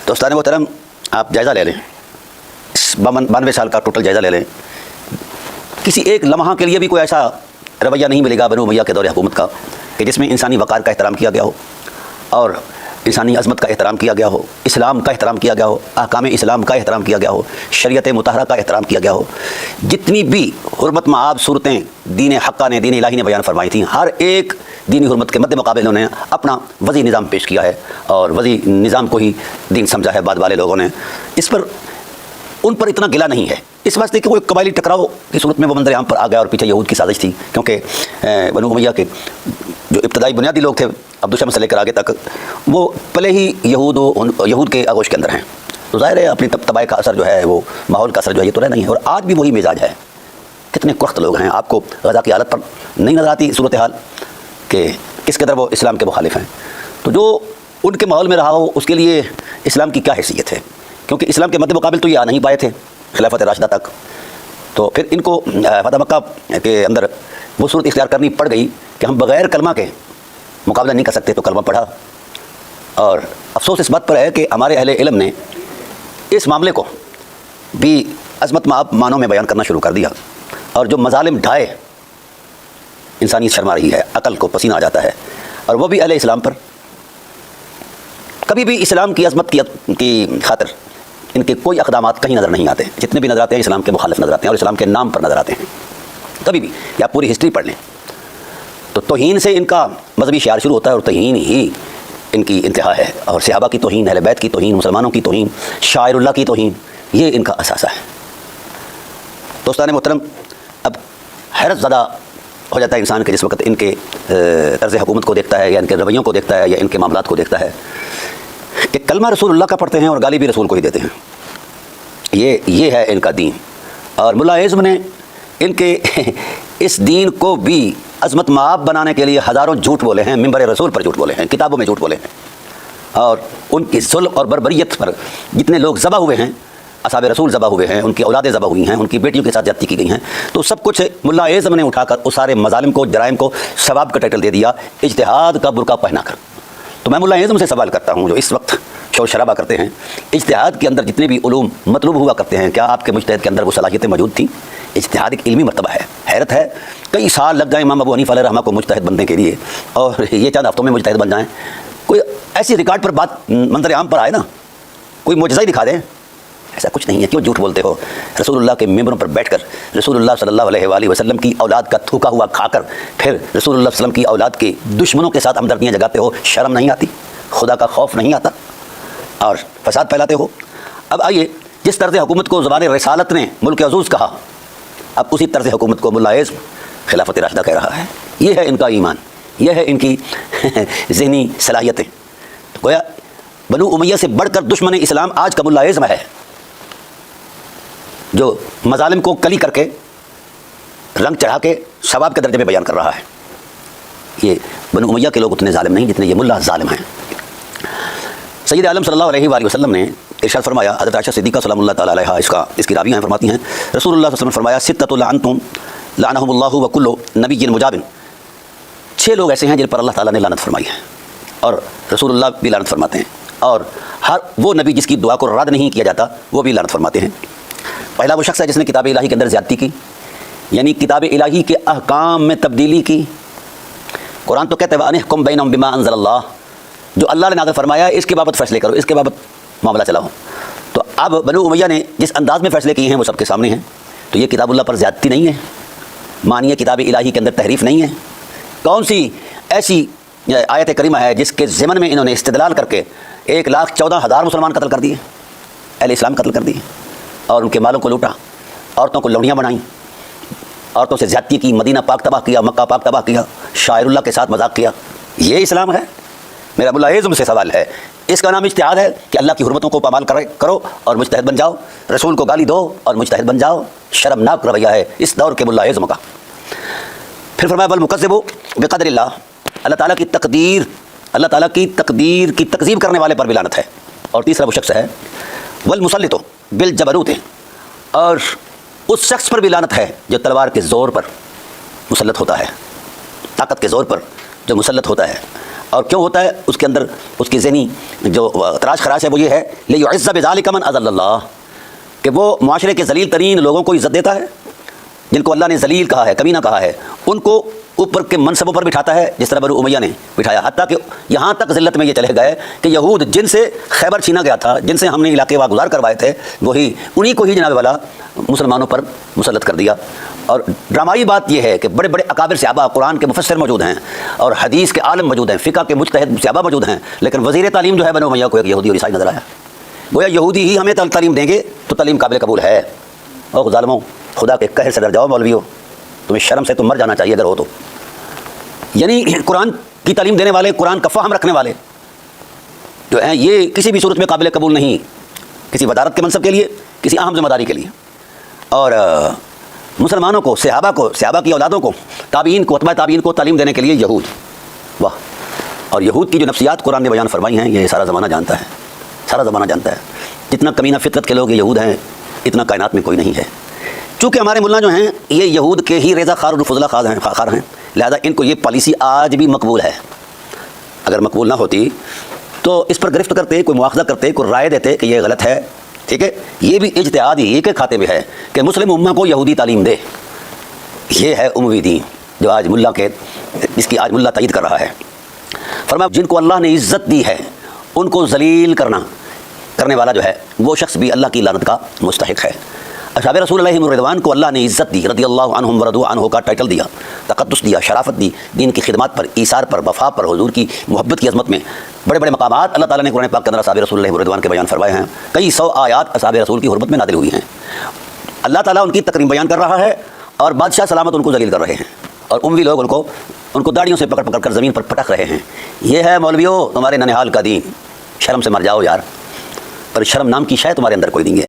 دوستان محترم، آپ جائزہ لے لیں، 92 سال کا ٹوٹل جائزہ لے لیں، کسی ایک لمحہ کے لیے بھی کوئی ایسا رویہ نہیں ملے گا بنو امیہ کے دور حکومت کا کہ جس میں انسانی وقار کا احترام کیا گیا ہو اور انسانی عظمت کا احترام کیا گیا ہو، اسلام کا احترام کیا گیا ہو، احکام اسلام کا احترام کیا گیا ہو، شریعت مطہرہ کا احترام کیا گیا ہو۔ جتنی بھی حرمت مآب صورتیں دین حقہ نے، دین الہی نے بیان فرمائی تھیں، ہر ایک دینی حرمت کے مد مقابل انہوں نے اپنا وضعی نظام پیش کیا ہے اور وضعی نظام کو ہی دین سمجھا ہے بعد والے لوگوں نے۔ اس پر ان پر اتنا گلہ نہیں ہے، اس واسطے کہ وہ ایک قبائلی ٹکراؤ کی صورت میں وہ منظر عام پر آ گیا اور پیچھے یہود کی سازش تھی، کیونکہ بنو امیہ کے جو ابتدائی بنیادی لوگ تھے عبد الشمس سے لے کر آگے تک، وہ پہلے ہی یہود کے آغوش کے اندر ہیں، تو ظاہر ہے اپنی تباہی کا اثر جو ہے، وہ ماحول کا اثر جو ہے، یہ تو رہنا ہی ہے۔ اور آج بھی وہی مزاج ہے۔ کتنے کخت لوگ ہیں، آپ کو غزہ کی حالت پر نہیں نظر آتی صورتحال کہ کس قدر وہ اسلام کے مخالف ہیں؟ تو جو ان کے ماحول میں رہا ہو اس کے لیے اسلام کی کیا حیثیت ہے؟ کیونکہ اسلام کے مد مقابل تو یہ آ نہیں پائے تھے خلافت راشدہ تک، تو پھر ان کو فتح مکہ کے اندر وہ صورت اختیار کرنی پڑ گئی کہ ہم بغیر کلمہ کے مقابلہ نہیں کر سکتے، تو کلمہ پڑھا۔ اور افسوس اس بات پر ہے کہ ہمارے اہل علم نے اس معاملے کو بھی عظمت مآب معنوں میں بیان کرنا شروع کر دیا، اور جو مظالم ڈھائے انسانیت شرما رہی ہے، عقل کو پسینہ آ جاتا ہے، اور وہ بھی اہل اسلام پر۔ کبھی بھی اسلام کی عظمت کی خاطر ان کے کوئی اقدامات کہیں نظر نہیں آتے، جتنے بھی نظر آتے ہیں اسلام کے مخالف نظر آتے ہیں اور اسلام کے نام پر نظر آتے ہیں کبھی بھی، یا پوری ہسٹری پڑھ لیں تو توہین سے ان کا مذہبی شعار شروع ہوتا ہے، اور توہین ہی ان کی انتہا ہے، اور صحابہ کی توہین، اہل بیت کی توہین، مسلمانوں کی توہین، شاعر اللہ کی توہین، یہ ان کا اثاثہ ہے۔ دوستان محترم، اب حیرت زدہ ہو جاتا ہے انسان کے جس وقت ان کے طرز حکومت کو دیکھتا ہے، یا ان کے رویوں کو دیکھتا ہے، یا ان کے معاملات کو دیکھتا ہے کہ کلمہ رسول اللہ کا پڑھتے ہیں اور گالی بھی رسول کو ہی دیتے ہیں۔ یہ ہے ان کا دین، اور ملا اعظم نے ان کے اس دین کو بھی عظمت مآب بنانے کے لیے ہزاروں جھوٹ بولے ہیں، منبر رسول پر جھوٹ بولے ہیں، کتابوں میں جھوٹ بولے ہیں، اور ان کی ظلم اور بربریت پر جتنے لوگ ذبح ہوئے ہیں، اصحاب رسول ذبح ہوئے ہیں، ان کی اولادیں ذبح ہوئی ہیں، ان کی بیٹیوں کے ساتھ زیادتی کی گئی ہیں، تو سب کچھ ملا اعظم نے اٹھا کر اس سارے مظالم کو، جرائم کو ثواب کا ٹائٹل دے دیا، اجتہاد کا برقع پہنا کر۔ تو میں ملا اعظم سے سوال کرتا ہوں جو اس وقت شور شرابہ کرتے ہیں، اجتہاد کے اندر جتنے بھی علوم مطلوب ہوا کرتے ہیں، کیا آپ کے مجتہد کے اندر وہ صلاحیتیں موجود تھیں؟ اجتہاد ایک علمی مرتبہ ہے، حیرت ہے کئی سال لگ گئے امام ابو حنیفہ علیہ رحمہ کو مجتہد بننے کے لیے، اور یہ چند ہفتوں میں مجتہد بن جائیں۔ کوئی ایسی ریکارڈ پر بات منظر عام پر آئے نا، کوئی معجزہ ہی دکھا دیں، ایسا کچھ نہیں ہے۔ کیوں جھوٹ بولتے ہو؟ رسول اللہ کے ممبروں پر بیٹھ کر رسول اللہ صلی اللہ علیہ وآلہ وسلم کی اولاد کا تھوکا ہوا کھا کر پھر رسول اللہ صلی اللہ علیہ وسلم کی اولاد کے دشمنوں کے ساتھ ہمدردیاں جگاتے ہو، شرم نہیں آتی؟ خدا کا خوف نہیں آتا؟ اور فساد پھیلاتے ہو۔ اب آئیے، جس طرز حکومت کو زبان رسالت نے ملک عزوز کہا، اب اسی طرز حکومت کو ملا اعظم خلافت راشدہ کہہ رہا ہے۔ یہ ہے ان کا ایمان، یہ ہے ان کی ذہنی صلاحیتیں۔ تو گویا بنو امیہ سے بڑھ کر دشمن اسلام آج کا ملا اعظم ہے، جو مظالم کو کلی کر کے رنگ چڑھا کے ثواب کے درجے میں بیان کر رہا ہے۔ یہ بنو امیہ کے لوگ اتنے ظالم نہیں جتنے یہ ملا ظالم ہیں۔ سید عالم صلی اللہ علیہ وآلہ وسلم نے ارشاد فرمایا، حضرت عائشہ صدیقہ سلام اللہ تعالی علیہا اس کی راویہ ہیں، فرماتی ہیں رسول اللہ صلی اللہ علیہ وسلم نے فرمایا، ستۃ لعنتم لعنہم اللہ وکل نبی مجابن، 6 لوگ ایسے ہیں جن پر اللہ تعالیٰ نے لعنت فرمائی ہے، اور رسول اللہ بھی لعنت فرماتے ہیں، اور ہر وہ نبی جس کی دعا کو رد نہیں کیا جاتا وہ بھی لعنت فرماتے ہیں۔ پہلا وہ شخص ہے جس نے کتاب الہی کے اندر زیادتی کی، یعنی کتاب الہی کے احکام میں تبدیلی کی۔ قرآن تو کہتا ہے وَأَنِحْكُمْ بَيْنَهُمْ بِمَا أَنزَلَ اللَّهُ، جو اللہ نے نازل فرمایا ہے اس کے بابت فیصلے کرو، اس کے بابت معاملہ چلاؤ۔ تو اب بنو امیہ نے جس انداز میں فیصلے کیے ہیں وہ سب کے سامنے ہیں۔ تو یہ کتاب اللہ پر زیادتی نہیں ہے، مانیے کتاب الہی کے اندر تحریف نہیں ہے۔ کون سی ایسی آیت کریمہ ہے جس کے ضمن میں انہوں نے استدلال کر کے 1,14,000 مسلمان قتل کر دیے، اہل اسلام قتل کر دیے، اور ان کے مالوں کو لوٹا، عورتوں کو لوڑیاں بنائیں، عورتوں سے زیادتی کی، مدینہ پاک تباہ کیا، مکہ پاک تباہ کیا، شاعر اللہ کے ساتھ مذاق کیا؟ یہ اسلام ہے؟ میرا ملا اعظم سے سوال ہے، اس کا نام اجتہاد ہے کہ اللہ کی حرمتوں کو پامال کرو اور مجتہد بن جاؤ، رسول کو گالی دو اور مجتہد بن جاؤ؟ شرمناک رویہ ہے اس دور کے ملا اعظم کا۔ پھر فرمایا والمکذب بقدر اللہ، اللہ تعالیٰ کی تقدیر، اللہ تعالیٰ کی تقدیر کی تکذیب کرنے والے پر بھی لعنت ہے۔ اور تیسرا وہ شخص ہے والمسلط بالجبروت، اور اس شخص پر بھی لعنت ہے جو تلوار کے زور پر مسلط ہوتا ہے، طاقت کے زور پر جو مسلط ہوتا ہے۔ اور کیوں ہوتا ہے اس کے اندر اس کی ذہنی جو تراش خراش ہے وہ یہ ہے لیعز بذلک من اذل اللہ، کہ وہ معاشرے کے ذلیل ترین لوگوں کو عزت دیتا ہے، جن کو اللہ نے ذلیل کہا ہے، کمینہ کہا ہے، ان کو اوپر کے منصبوں پر بٹھاتا ہے، جس طرح بنو امیہ نے بٹھایا، حتیٰ کہ یہاں تک ذلت میں یہ چلے گئے کہ یہود جن سے خیبر چھینا گیا تھا، جن سے ہم نے علاقے واگزار کروائے تھے، انہی کو ہی جناب والا مسلمانوں پر مسلط کر دیا۔ اور ڈرامائی بات یہ ہے کہ بڑے بڑے اکابر صحابہ، قرآن کے مفسر موجود ہیں اور حدیث کے عالم موجود ہیں، فقہ کے مجتہد صحابہ موجود ہیں، لیکن وزیر تعلیم جو ہے بنو امیہ کو ایک یہودی اور عیسائی نظر آیا۔ گویا یہودی ہی ہمیں تعلیم دیں گے تو تعلیم قابل قبول ہے۔ اور ظالموں، خدا کے قہر سے ڈر جاؤ مولویوں، تمہیں شرم سے تم مر جانا چاہیے اگر ہو تو۔ یعنی قرآن کی تعلیم دینے والے، قرآن کا فہم رکھنے والے جو ہیں، یہ کسی بھی صورت میں قابل قبول نہیں، کسی وزارت کے منصب کے لیے، کسی اہم ذمہ داری کے لیے۔ اور مسلمانوں کو، صحابہ کی اولادوں کو، تابعین کو، اتباع تابعین کو تعلیم دینے کے لیے یہود، واہ! اور یہود کی جو نفسیات قرآن نے بیان فرمائی ہیں، یہ سارا زمانہ جانتا ہے، سارا زمانہ جانتا ہے۔ جتنا کمینہ فطرت کے لوگ یہ یہود ہیں، اتنا کائنات میں کوئی نہیں ہے۔ چونکہ ہمارے ملا جو ہیں یہ یہود کے ہی ریزہ خار اور فضلہ خار ہیں، لہذا ان کو یہ پالیسی آج بھی مقبول ہے۔ اگر مقبول نہ ہوتی تو اس پر گرفت کرتے، کوئی مواخذہ کرتے، کوئی رائے دیتے کہ یہ غلط ہے، ٹھیک ہے۔ یہ بھی اجتہاد ہی کے کھاتے میں ہے کہ مسلم امہ کو یہودی تعلیم دے۔ یہ ہے اموی دین جو آج ملا کے، اس کی آج ملا تائید کر رہا ہے۔ فرمایا جن کو اللہ نے عزت دی ہے ان کو ذلیل کرنے والا جو ہے وہ شخص بھی اللہ کی لعنت کا مستحق ہے۔ اصحاب رسول اللہ رضوان کو اللہ نے عزت دی، رضی اللہ عنہم ورضوا عنہ کا ٹائٹل دیا، تقدس دیا، شرافت دی، دین کی خدمات پر، ایثار پر، وفا پر، حضور کی محبت کی عظمت میں بڑے بڑے مقامات اللہ تعالیٰ نے قرآن پاک کے اندر اصحاب رسول اللہ رضوان کے بیان فرمائے ہیں۔ کئی سو آیات اصحاب رسول کی حرمت میں نازل ہوئی ہیں۔ اللہ تعالیٰ ان کی تکریم بیان کر رہا ہے اور بادشاہ سلامت ان کو ذلیل کر رہے ہیں، اور اموی لوگ ان کو داڑیوں سے پکڑ پکڑ کر زمین پر پٹک رہے ہیں۔ یہ ہے مولویوں تمہارے ننہال کا دین، شرم سے مر جاؤ یار، پر شرم نام کی شے تمہارے اندر کوئی نہیں ہے۔